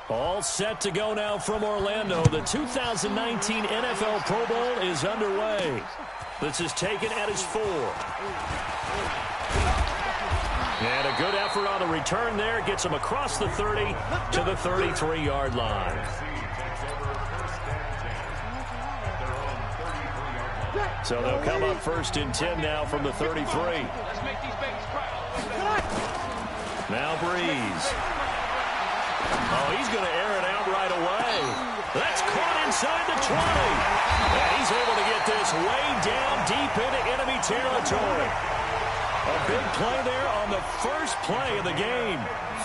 All set to go now from Orlando. The 2019 NFL Pro Bowl is underway. This is taken at his 4. And a good effort on the return there. Gets him across the 30 to the 33-yard line. So they'll come up first and 10 now from the 33. Now Brees. Oh, he's going to air it out right away. That's caught inside the 20. And he's able to get this way down deep into enemy territory. A big play there on the first play of the game.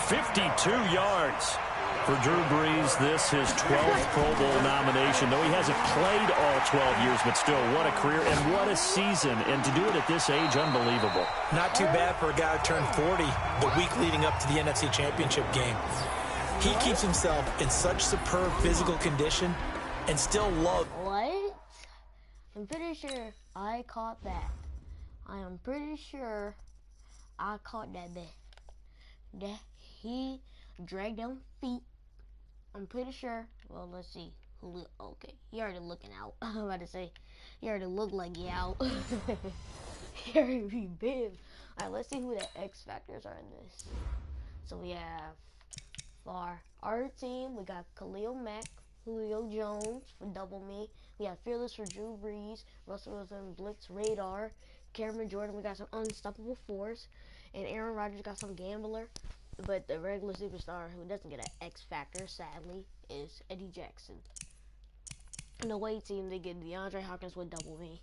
52 yards. For Drew Brees, this his 12th Pro Bowl nomination. Though he hasn't played all 12 years, but still, what a career and what a season. And to do it at this age, unbelievable. Not too bad for a guy who turned 40 the week leading up to the NFC Championship game. He keeps himself in such superb physical condition and still loves. What? I'm pretty sure I caught that. I am pretty sure I caught that bet. That he dragged down feet. I'm pretty sure. Well, let's see. Okay, he already looking out. I'm about to say, he already looked like he out. He already be big. All right, let's see who the X Factors are in this. So we have, for our team, we got Khalil Mack, Julio Jones for Double Me. We have Fearless for Drew Brees, Russell Wilson, Blitz Radar, Cameron Jordan. We got some Unstoppable Force, and Aaron Rodgers got some Gambler. But the regular superstar who doesn't get an X Factor, sadly, is Eddie Jackson. In the away team, they get DeAndre Hopkins with Double Me,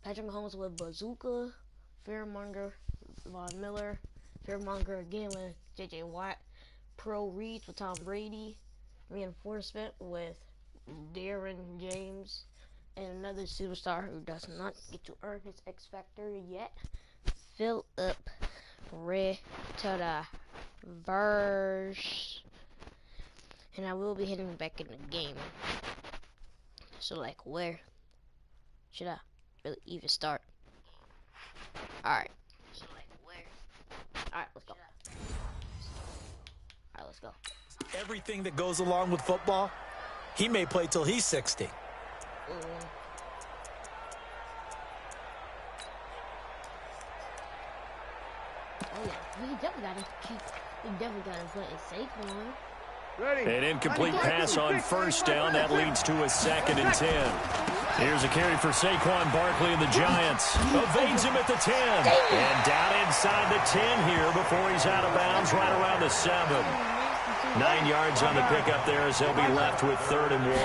Patrick Mahomes with Bazooka, Fearmonger, Von Miller, Fearmonger again with J.J. Watt, Pro Reads with Tom Brady, Reinforcement with Darren James, and another superstar who does not get to earn his X Factor yet, Philip Retada verse. And I will be heading back in the game. So, like, where should I really even start? Alright. So, like, where? Alright, let's go. Alright, let's go. Everything that goes along with football, he may play till he's 60. Oh yeah, we definitely gotta put a safe one. An incomplete pass on first down. That leads to a 2nd and 10. Here's a carry for Saquon Barkley and the Giants. Evades him at the 10. And down inside the 10 here before he's out of bounds right around the 7. 9 yards on the pickup there as he'll be left with 3rd and 1.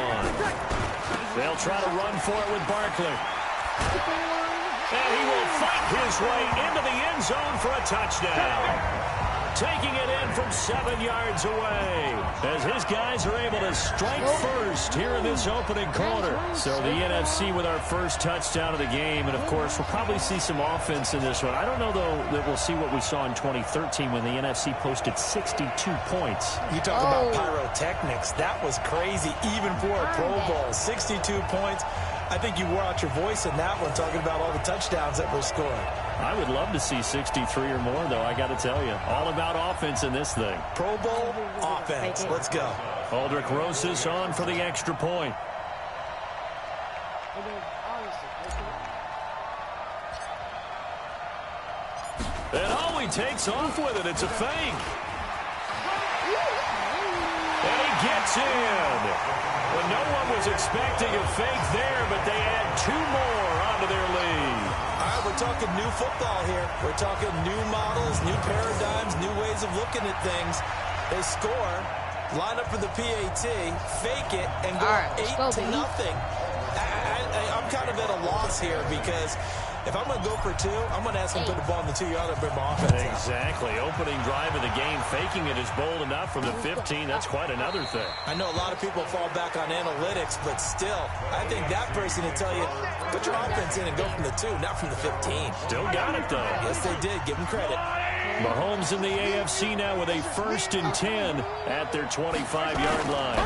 They'll try to run for it with Barkley. And he will fight his way into the end zone for a touchdown. Taking it in from 7 yards away as his guys are able to strike first here in this opening quarter. So the NFC with our first touchdown of the game. And, of course, we'll probably see some offense in this one. I don't know, though, that we'll see what we saw in 2013 when the NFC posted 62 points. You talk about pyrotechnics. That was crazy, even for a Pro Bowl. 62 points. I think you wore out your voice in that one talking about all the touchdowns that were scored. I would love to see 63 or more, though, I got to tell you. All about offense in this thing. Pro Bowl offense. Let's go. Aldrich Rosas on for the extra point. And all he takes off with it, it's a fake. And he gets in. Well, no one was expecting a fake there, but they add 2 more onto their lead. All right, we're talking new football here. We're talking new models, new paradigms, new ways of looking at things. They score, line up for the PAT, fake it, and go 8-0. I'm kind of at a loss here because if I'm going to go for 2, I'm going to ask him to put the ball in the 2-yard and bring my offense out. Exactly. Opening drive of the game, faking it is bold enough from the 15. That's quite another thing. I know a lot of people fall back on analytics, but still, I think that person would tell you, put your offense in and go from the 2, not from the 15. Still got it, though. Yes, they did. Give them credit. Mahomes in the AFC now with a 1st and 10 at their 25-yard line.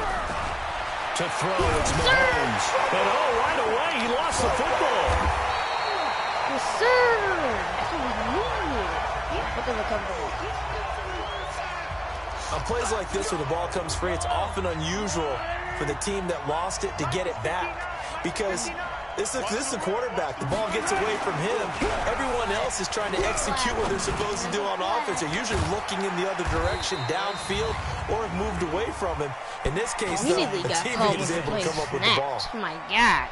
To throw, it's Mahomes. And right away, he lost the football. Yes, sir. That's what we need. Look at the cover. On plays like this where the ball comes free, it's often unusual for the team that lost it to get it back because this is the quarterback. The ball gets away from him. Everyone else is trying to execute what they're supposed to do on offense. They're usually looking in the other direction, downfield, or have moved away from him. In this case, though, the teammate is able to come up with the ball. Oh, my God.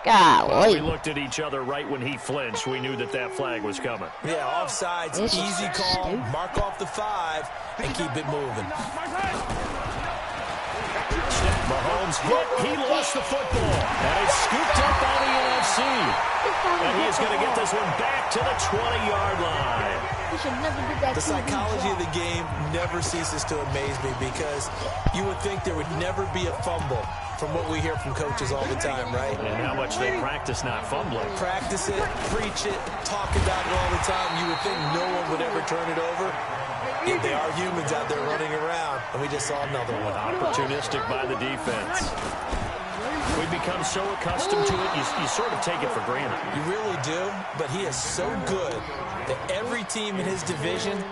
Golly. We looked at each other right when he flinched. We knew that flag was coming. Yeah, offsides, easy call, mark off the 5, and keep it moving. Mahomes hit. He lost the football. And it's scooped up by the NFC. And he is going to get this one back to the 20-yard line. We should never do that. The psychology of the game never ceases to amaze me because you would think there would never be a fumble from what we hear from coaches all the time, right? And how much they practice not fumbling. Practice it, preach it, talk about it all the time. You would think no one would ever turn it over. Yet they are humans out there running around, and we just saw another one. Opportunistic by the defense. We become so accustomed to it, you sort of take it for granted. You really do, but he is so good that every team in his division,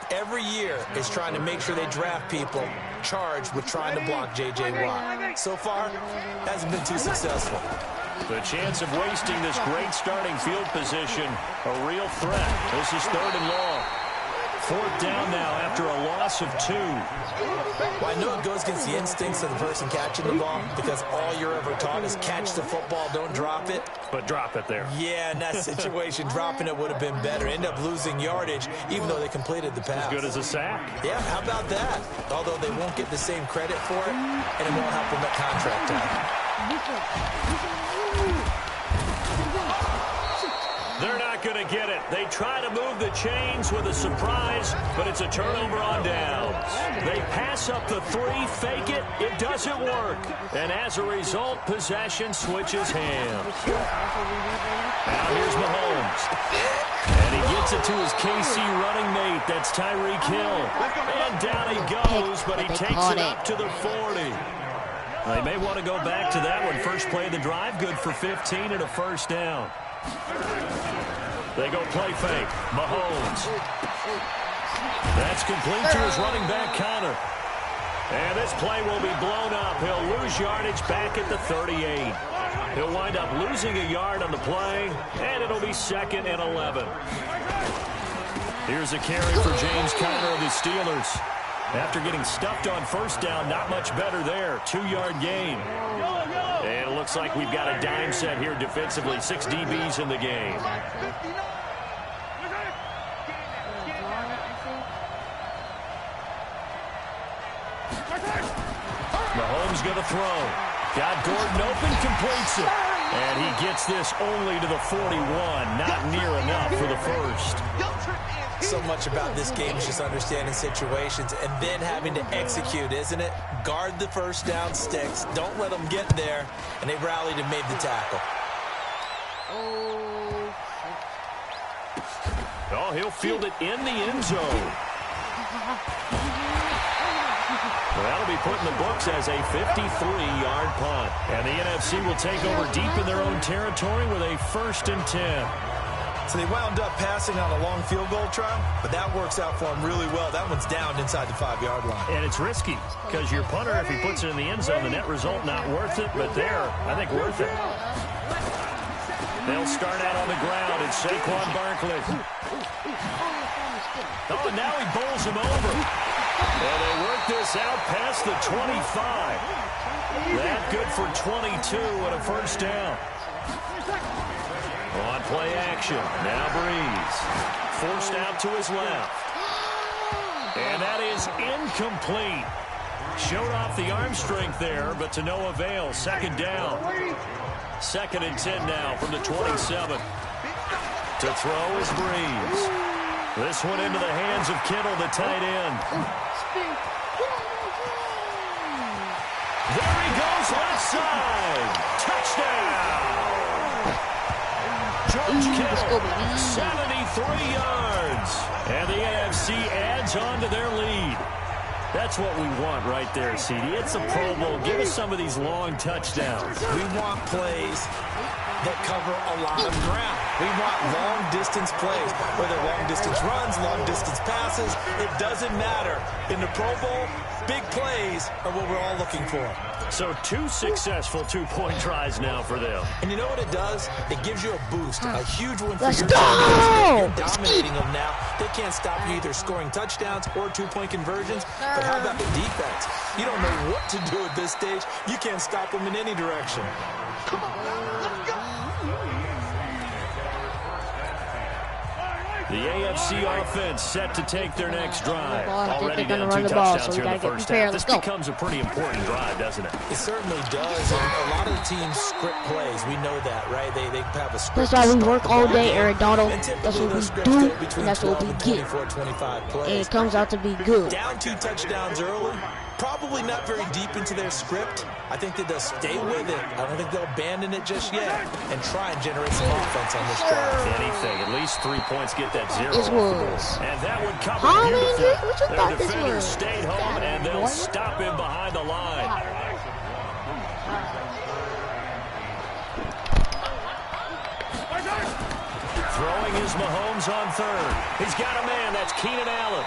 every year, is trying to make sure they draft people charged with trying to block J.J. Watt. So far, hasn't been too successful. The chance of wasting this great starting field position, a real threat. This is 3rd and long. 4th down now after a loss of 2. Well, I know it goes against the instincts of the person catching the ball because all you're ever taught is catch the football, don't drop it. But drop it there. Yeah, in that situation, dropping it would have been better. End up losing yardage, even though they completed the pass. As good as a sack. Yeah, how about that? Although they won't get the same credit for it, and it won't help them at contract time. They're not going to get it. They try to move the chains with a surprise, but it's a turnover on downs. They pass up the 3, fake it. It doesn't work. And as a result, possession switches hands. Now here's Mahomes. And he gets it to his KC running mate. That's Tyreek Hill. And down he goes, but he takes it up to the 40. They may want to go back to that one. First play of the drive, good for 15 and a 1st down. They go play fake. Mahomes. That's complete to his running back, Connor. And this play will be blown up. He'll lose yardage back at the 38. He'll wind up losing a yard on the play, and it'll be 2nd and 11. Here's a carry for James Conner of the Steelers. After getting stuffed on 1st down, not much better there. 2-yard gain. And it looks like we've got a dime set here defensively. 6 DBs in the game. Mahomes going to throw. Got Gordon open, completes it. And he gets this only to the 41. Not near enough for the 1st. So much about this game is just understanding situations and then having to execute, isn't it? Guard the 1st down sticks. Don't let them get there. And they rallied and made the tackle. Oh, he'll field it in the end zone. Well, that'll be put in the books as a 53-yard punt. And the NFC will take over deep in their own territory with a 1st and 10. So they wound up passing on a long field goal try, but that works out for them really well. That one's downed inside the 5-yard line. And it's risky because your punter, if he puts it in the end zone, the net result not worth it, but there, I think worth it. They'll start out on the ground. It's Saquon Barkley. Oh, and now he bowls him over. And they work this out past the 25. That good for 22 and a 1st down. On play action. Now Brees. Forced out to his left. And that is incomplete. Showed off the arm strength there, but to no avail. 2nd down. 2nd and 10 now from the 27. To throw is Brees. This one into the hands of Kittle, the tight end. There he goes, left side. Touchdown. George Kittle, 73 yards. And the NFC adds on to their lead. That's what we want right there, CD. It's a Pro Bowl. Give us some of these long touchdowns. We want plays that cover a lot of ground. We want long-distance plays, whether long-distance runs, long-distance passes. It doesn't matter. In the Pro Bowl, big plays are what we're all looking for. So 2 successful two-point tries now for them. And you know what it does? It gives you a boost, a huge one for Let's your go! team. You're dominating them now. They can't stop you either scoring touchdowns or two-point conversions. But how about the defense? You don't know what to do at this stage. You can't stop them in any direction. Come on, let's go! The AFC offense set to take their next drive. Already they're down gonna 2 run the ball, touchdowns so we here in the gotta get first prepared. half. Let's This go. becomes a pretty important drive, doesn't it? It certainly does, and a lot of the teams script plays. We know that, right? They have a script. That's why we work all day, Aaron Donald. And That's typically what those we scripts do, go between and that's what 12 we and get. 24, 25 plays. And it comes out to be good. Down 2 touchdowns early, probably not very deep into their script. I think that they'll stay with it. I don't think they'll abandon it just yet and try and generate some offense on this drive. Anything, at least 3 points, get that 0 It off the board. was. And that would cover Huh, man? beautifully. What you Their thought this defenders was? stayed home, and they'll What? stop him behind the line. Throwing is Mahomes on third. He's got a man. That's Keenan Allen.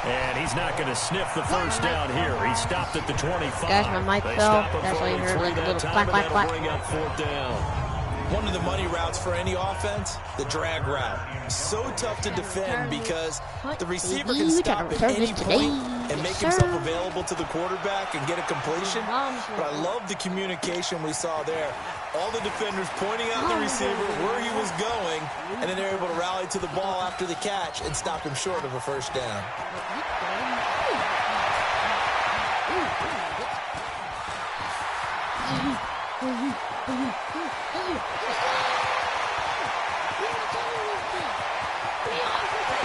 And he's not going to sniff the first down here. He stopped at the 25. Guys, my mic They fell. stop him That's for why you heard 3 like a that little time, clack, and clack, that'll clack. bring up 4th down. One of the money routes for any offense, the drag route. So tough to defend because the receiver can stop at any point and make himself available to the quarterback and get a completion. But I love the communication we saw there. All the defenders pointing out the receiver where he was going, and then they're able to rally to the ball after the catch and stop him short of a first down.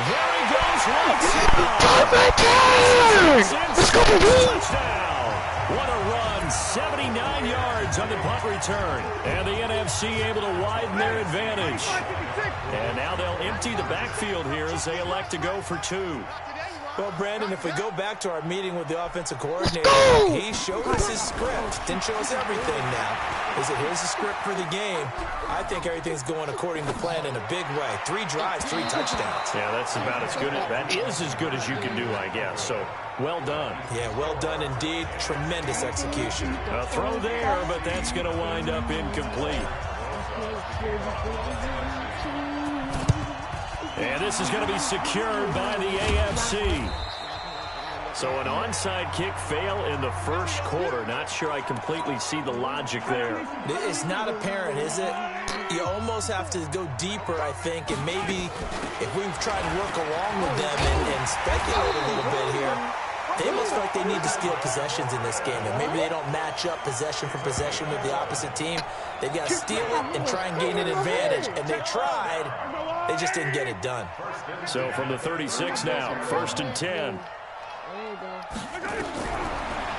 There he goes, right Let's go, touchdown. What a run, 79 yards on the punt return. And the NFC able to widen their advantage. And now they'll empty the backfield here as they elect to go for 2. Well, Brandon, if we go back to our meeting with the offensive coordinator, he showed us his script. Didn't show us everything now. He said, here's the script for the game. I think everything's going according to plan in a big way. 3 drives, 3 touchdowns. Yeah, that's about as good as, that is as good as you can do, I guess. So, well done. Yeah, well done indeed. Tremendous execution. A throw there, but that's going to wind up incomplete. And this is going to be secured by the AFC. So an onside kick fail in the first quarter. Not sure I completely see the logic there. It's not apparent, is it? You almost have to go deeper, I think, and maybe if we've tried to work along with them and speculate a little bit here, they almost feel like they need to steal possessions in this game, and maybe they don't match up possession for possession with the opposite team. They've got to steal it and try and gain an advantage, and they tried. They just didn't get it done. So from the 36 now, 1st and 10.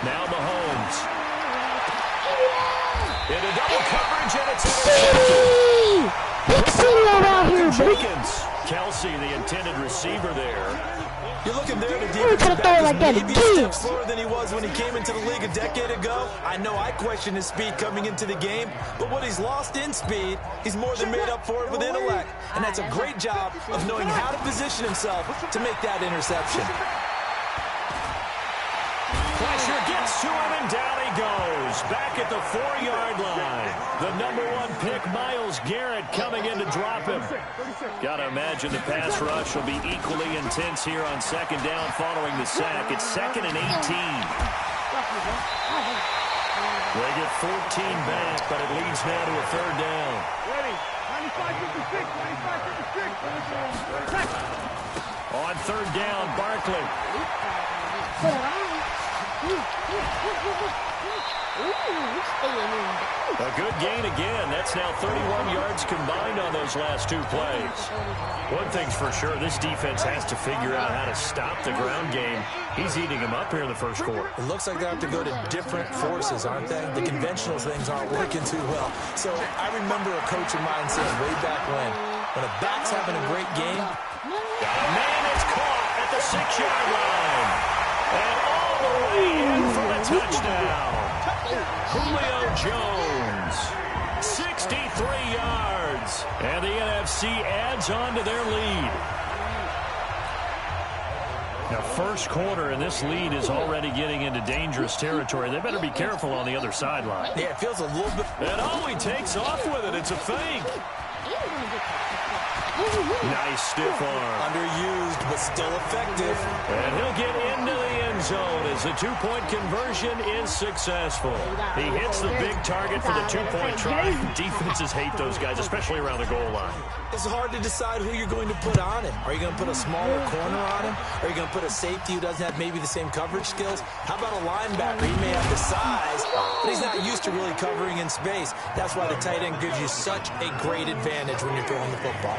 Now Mahomes. Into double coverage, and it's Jenkins. Kelsey, the intended receiver there. You're looking there, the defensive back is maybe a step slower than he was when he came into the league a decade ago. I know I questioned his speed coming into the game, but what he's lost in speed, he's more than made up for it with intellect. And that's a great job of knowing how to position himself to make that interception. Pressure gets to him, and down he goes. Back at the 4-yard line. The #1 pick, Myles Garrett, coming in to drop him. Got to imagine the pass rush will be equally intense here on 2nd down following the sack. It's 2nd and 18. They get 14 back, but it leads now to a 3rd down. Ready. 95-56. 95-56. On 3rd down, Barkley. A good gain again. That's now 31 yards combined on those last 2 plays. One thing's for sure, this defense has to figure out how to stop the ground game. He's eating them up here in the first quarter. It looks like they have to go to different forces, aren't they? The conventional things aren't working too well. So I remember a coach of mine saying way back when a back's having a great game. Man is caught at the 6-yard line. And all the way in for the touchdown. Julio Jones. 60 yards. And the NFC adds on to their lead. Now, first quarter, and this lead is already getting into dangerous territory. They better be careful on the other sideline. Yeah, it feels a little bit... And he takes off with it. It's a fake. Nice stiff arm. Underused, but still effective. And he'll get into the end zone as the two-point conversion is successful. He hits the big target for the two-point try. Defenses hate those guys, especially around the goal line. It's hard to decide who you're going to put on him. Are you going to put a smaller corner on him? Are you going to put a safety who doesn't have maybe the same coverage skills? How about a linebacker? He may have the size, but he's not used to really covering in space. That's why the tight end gives you such a great advantage when you're throwing the football.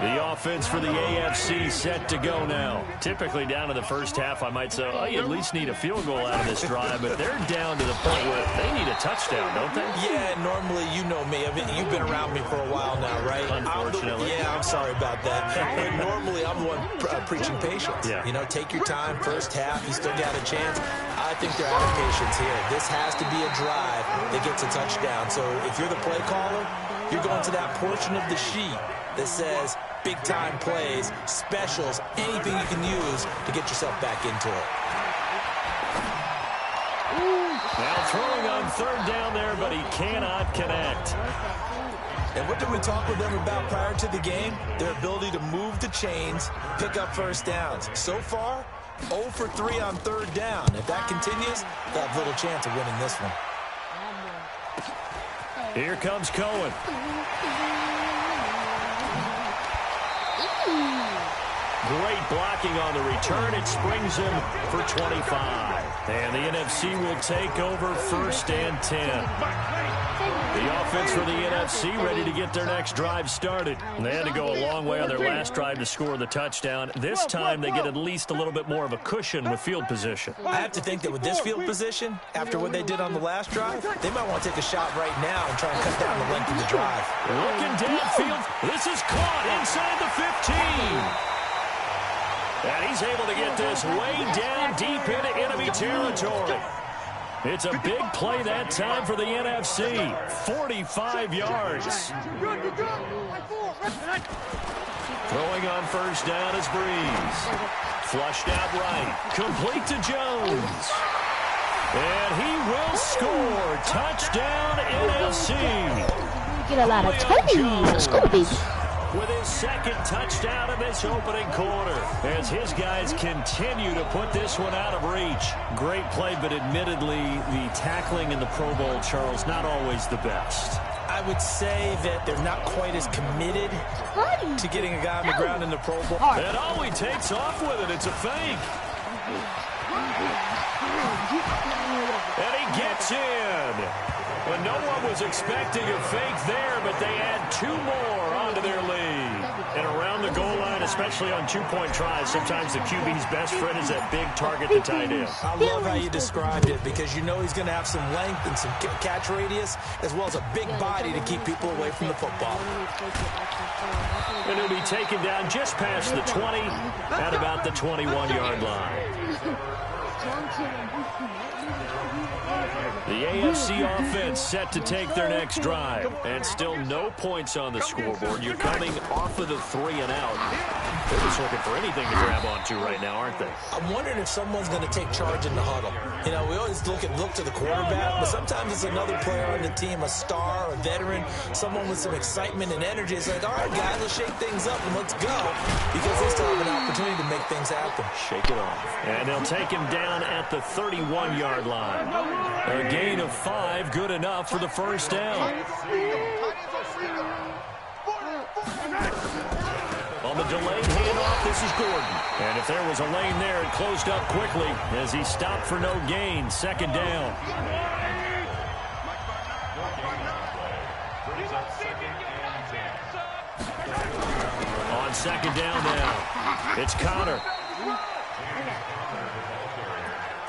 The offense for the AFC set to go now. Typically down to the first half, I might say, oh, you at least need a field goal out of this drive, but they're down to the point where they need a touchdown, don't they? Yeah, normally, you know me. You've been around me for a while now, right? Unfortunately. I'm sorry about that. But normally, I'm the one preaching patience. Yeah. You know, take your time, first half, you still got a chance. I think they're out of patience here. This has to be a drive that gets a touchdown. So if you're the play caller, you're going to that portion of the sheet that says big-time plays, specials, anything you can use to get yourself back into it. Now throwing on third down there, but he cannot connect. And what did we talk with them about prior to the game? Their ability to move the chains, pick up first downs. So far, 0 for 3 on third down. If that continues, they'll have little chance of winning this one. Here comes Cohen. Great blocking on the return. It springs him for 25. And the NFC will take over first and 10. The offense for the NFC ready to get their next drive started. They had to go a long way on their last drive to score the touchdown. This time they get at least a little bit more of a cushion with field position. I have to think that with this field position, after what they did on the last drive, they might want to take a shot right now and try and cut down the length of the drive. Looking downfield. This is caught inside the 15. And he's able to get this way down deep into enemy territory. It's a big play that time for the NFC. 45 yards. Throwing on first down is Brees. Flushed out right. Complete to Jones. And he will score. Touchdown NFC. Get a lot of touches. Let's go, baby. With his second touchdown of this opening quarter, as his guys continue to put this one out of reach. Great play, but admittedly, the tackling in the Pro Bowl, Charles, not always the best. I would say that they're not quite as committed to getting a guy on the ground in the Pro Bowl. And he takes off with it. It's a fake. And he gets in. Well, no one was expecting a fake there, but they add 2 more onto their lead. And around the goal line, especially on two-point tries, sometimes the QB's best friend is that big target, the tight end. I love how you described it because you know he's going to have some length and some catch radius as well as a big body to keep people away from the football. And he'll be taken down just past the 20 at about the 21-yard line. The AFC offense set to take their next drive. And still no points on the scoreboard. You're coming off of the 3 and out. They're just looking for anything to grab onto right now, aren't they? I'm wondering if someone's going to take charge in the huddle. You know, we always look to the quarterback, but sometimes it's another player on the team, a star, a veteran, someone with some excitement and energy. It's like, all right, guys, let's shake things up and let's go because they still have an opportunity to make things happen. Shake it off. And they'll take him down at the 31-yard line. A gain of 5, good enough for the first down. On the delayed handoff, this is Gordon. And if there was a lane there, it closed up quickly as he stopped for no gain. Second down. On second down now, it's Connor.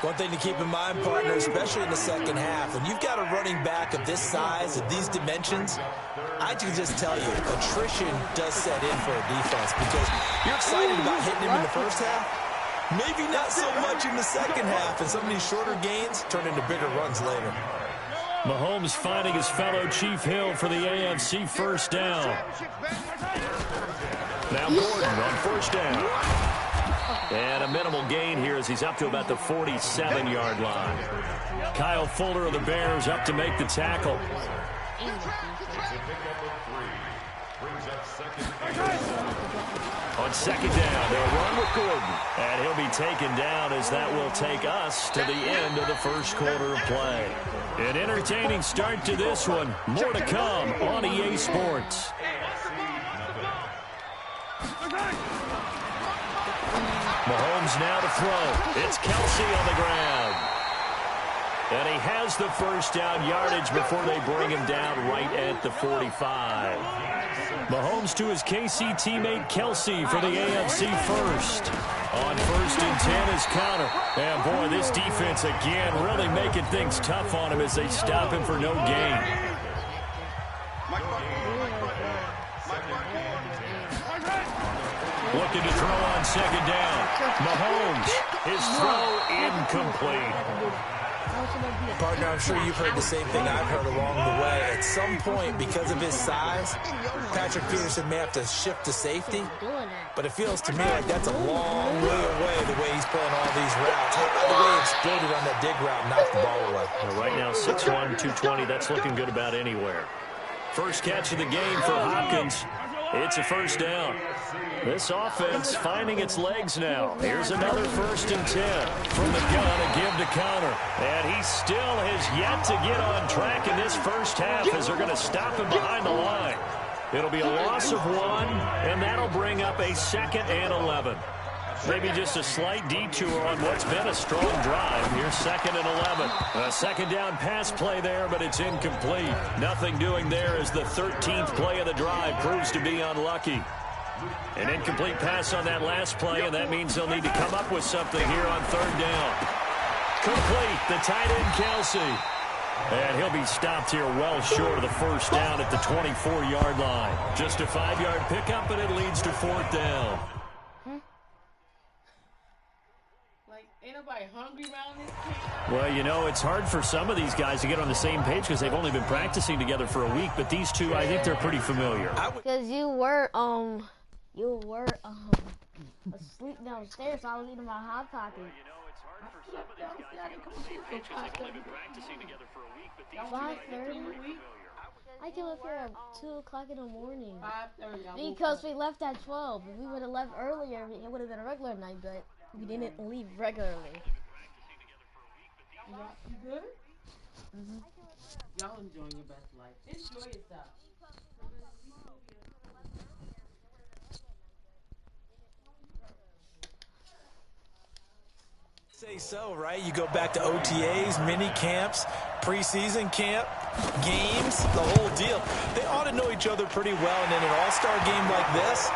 One thing to keep in mind, partner, especially in the second half, when you've got a running back of this size, of these dimensions, I can just tell you, attrition does set in for a defense because you're excited about hitting him in the first half. Maybe not so much in the second half, and some of these shorter gains turn into bigger runs later. Mahomes finding his fellow Chief Hill for the AFC first down. Now Gordon on first down. And a minimal gain here as he's up to about the 47-yard line. Kyle Fuller of the Bears up to make the tackle. On second down, they'll run with Gordon. And he'll be taken down as that will take us to the end of the first quarter of play. An entertaining start to this one. More to come on EA Sports. Mahomes now to throw. It's Kelsey on the ground. And he has the first down yardage before they bring him down right at the 45. Mahomes to his KC teammate Kelsey for the AFC first. On first and 10 is Connor. And boy, this defense again really making things tough on him as they stop him for no gain. Looking to throw on second down. Mahomes, his throw incomplete. Partner, I'm sure you've heard the same thing I've heard along the way. At some point, because of his size, Patrick Peterson may have to shift to safety. But it feels to me like that's a long way away the way he's playing all these routes. How about the way he exploded on that dig route and knocked the ball away? Well, right now, 6'1", 220, that's looking good about anywhere. First catch of the game for Hopkins. It's a first down. This offense finding its legs now. Here's another first and 10 from the gun, a give to Connor. And he still has yet to get on track in this first half as they're going to stop him behind the line. It'll be a loss of 1, and that'll bring up a 2nd and 11. Maybe just a slight detour on what's been a strong drive. Here's 2nd and 11. A second down pass play there, but it's incomplete. Nothing doing there as the 13th play of the drive proves to be unlucky. An incomplete pass on that last play, and that means they'll need to come up with something here on third down. Complete, the tight end Kelsey. And he'll be stopped here well short of the first down at the 24-yard line. Just a 5-yard pickup, and it leads to 4th down. Ain't nobody hungry around this camp? Well, you know, it's hard for some of these guys to get on the same page because they've only been practicing together for a week. But these two, I think they're pretty familiar. Because you were asleep downstairs, so I was eating my Hot Pocket. You know, it's hard for some of these guys to get on the same page because they've only been practicing together for a week. But these two, I think they're pretty familiar. I came up here at 2 o'clock in the morning. 5:30. Because we left at 12. If we would have left earlier, it would have been a regular night, but we didn't leave regularly. You good? Mm-hmm. Y'all enjoying your best life. Enjoy yourself. Say so, right? You go back to OTAs, mini camps, preseason camp, games, the whole deal. They ought to know each other pretty well, and in an all-star game like this,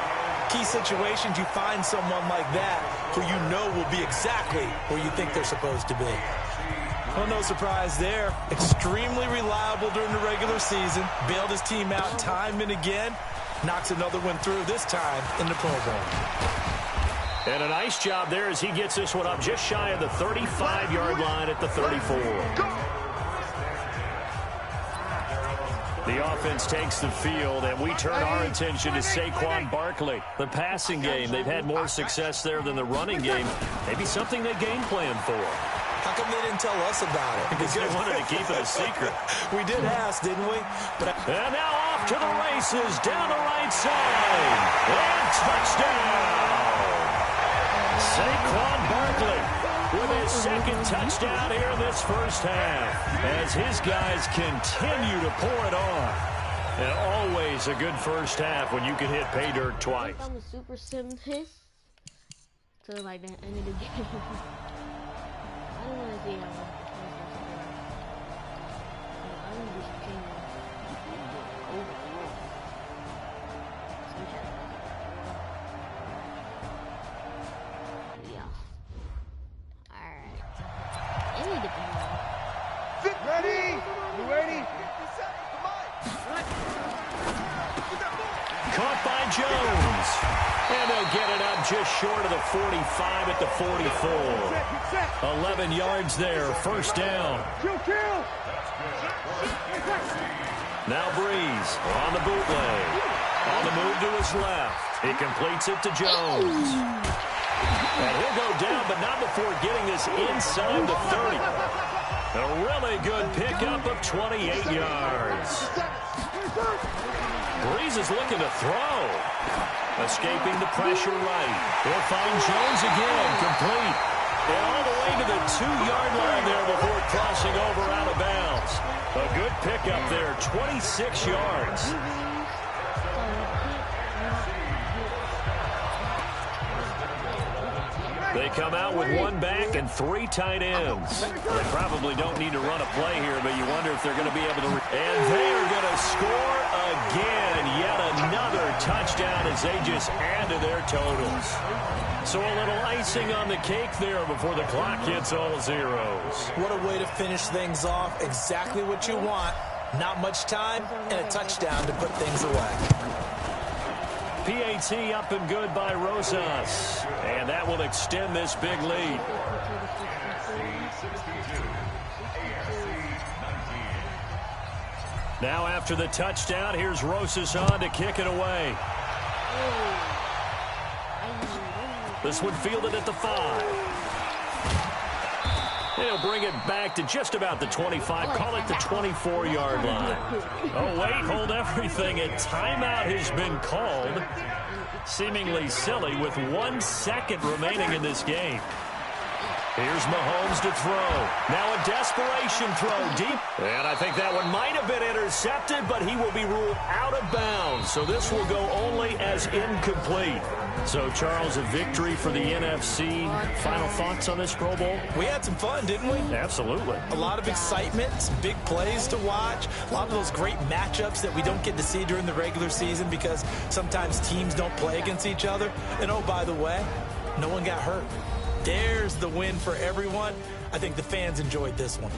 key situations, you find someone like that who you know will be exactly where you think they're supposed to be. Well, no surprise there. Extremely reliable during the regular season. Bailed his team out time and again. Knocks another one through, this time in the Pro Bowl. And a nice job there as he gets this one up just shy of the 35-yard line at the 34. The offense takes the field, and we turn our attention to Saquon Barkley. The passing game, they've had more success there than the running game. Maybe something they game plan for. How come they didn't tell us about it? Because they wanted to keep it a secret. We did ask, didn't we? And now off to the races down the right side. And touchdown! Saquon Barkley with his second touchdown here in this first half as his guys continue to pour it on. And always a good first half when you can hit pay dirt twice. I'm a super sim hiss to like the end of the game. I don't want to see how I want to just change yeah. Alright. I need to be ready! You ready? Caught by Jones. And they'll get it up just short of the 45 at the 44. 11 yards there, first down. Now Brees on the bootleg. On the move to his left. He completes it to Jones. And he'll go down, but not before getting this inside the 30. A really good pickup of 28 yards. Brees is looking to throw. Escaping the pressure right. He'll find Jones again, complete. And all the way to the 2-yard line there before crossing over out of bounds. A good pickup there, 26 yards. They come out with one back and 3 tight ends. They probably don't need to run a play here, but you wonder if they're going to be able to. And they are going to score again. Yet another touchdown as they just add to their totals. So a little icing on the cake there before the clock hits all zeros. What a way to finish things off. Exactly what you want. Not much time and a touchdown to put things away. PAT up and good by Rosas. And that will extend this big lead. Now after the touchdown, here's Rosas on to kick it away. This one fielded at the 5. He'll bring it back to just about the 25. Call it the 24-yard line. Oh, wait, hold everything. A timeout has been called. Seemingly silly with 1 second remaining in this game. Here's Mahomes to throw. Now a desperation throw deep. And I think that one might have been intercepted, but he will be ruled out of bounds. So this will go only as incomplete. So, Charles, a victory for the NFC. Final thoughts on this Pro Bowl? We had some fun, didn't we? Absolutely. A lot of excitement, some big plays to watch, a lot of those great matchups that we don't get to see during the regular season because sometimes teams don't play against each other. And, oh, by the way, no one got hurt. There's the win for everyone. I think the fans enjoyed this one.